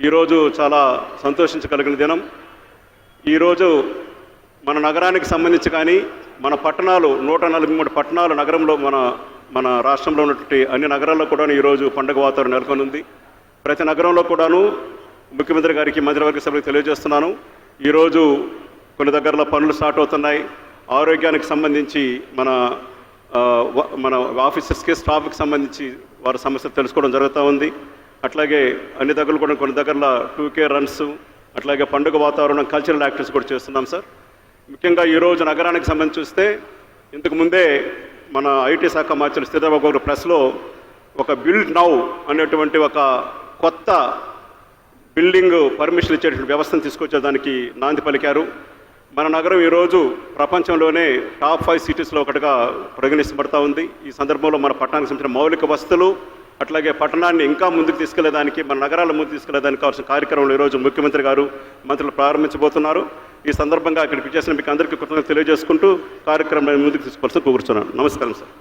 ఈరోజు చాలా సంతోషించగలిగిన దినం. ఈరోజు మన నగరానికి సంబంధించి కానీ మన పట్టణాలు 143 పట్టణాలు నగరంలో మన రాష్ట్రంలో ఉన్నటువంటి అన్ని నగరాల్లో కూడా ఈరోజు పండుగ వాతావరణం నెలకొని ఉంది. ప్రతి నగరంలో కూడాను ముఖ్యమంత్రి గారికి మంత్రివర్గ సభ్యులకు తెలియజేస్తున్నాను. ఈరోజు కొన్ని దగ్గరలో పనులు స్టార్ట్ అవుతున్నాయి. ఆరోగ్యానికి సంబంధించి మన ఆఫీసర్స్కి స్టాఫ్కి సంబంధించి వారి సమస్యలు తెలుసుకోవడం జరుగుతూ ఉంది. అట్లాగే అన్ని దగ్గరలు కూడా కొన్ని దగ్గరలో 2K రన్స్, అట్లాగే పండుగ వాతావరణం, కల్చరల్ యాక్టివిటీస్ కూడా చేస్తున్నాం సార్. ముఖ్యంగా ఈరోజు నగరానికి సంబంధించి చూస్తే ఇంతకు ముందే మన ఐటీ శాఖ మంత్రి శ్రీధర్బాబు గారు ప్రెస్లో ఒక బిల్డ్ నౌ అనేటువంటి ఒక కొత్త బిల్డింగ్ పర్మిషన్ ఇచ్చేటువంటి వ్యవస్థను తీసుకొచ్చేదానికి నాంది పలికారు. మన నగరం ఈరోజు ప్రపంచంలోనే టాప్ 5 సిటీస్లో ఒకటిగా పరిగణించబడతా ఉంది. ఈ సందర్భంలో మన పట్టణానికి సంబంధించిన మౌలిక వసతులు, అట్లాగే పట్టణాన్ని ఇంకా ముందుకు తీసుకెళ్లేదానికి, మన నగరాల ముందుకు తీసుకెళ్లేదానికి కావాల్సిన కార్యక్రమాలు ఈరోజు ముఖ్యమంత్రి గారు మంత్రులు ప్రారంభించబోతున్నారు. ఈ సందర్భంగా ఇక్కడికి చేసిన మీకు అందరికీ కృతజ్ఞతలు తెలియజేసుకుంటూ కార్యక్రమాన్ని ముందుకు తీసుకోవాల్సి కోరుతున్నాను. నమస్కారం సార్.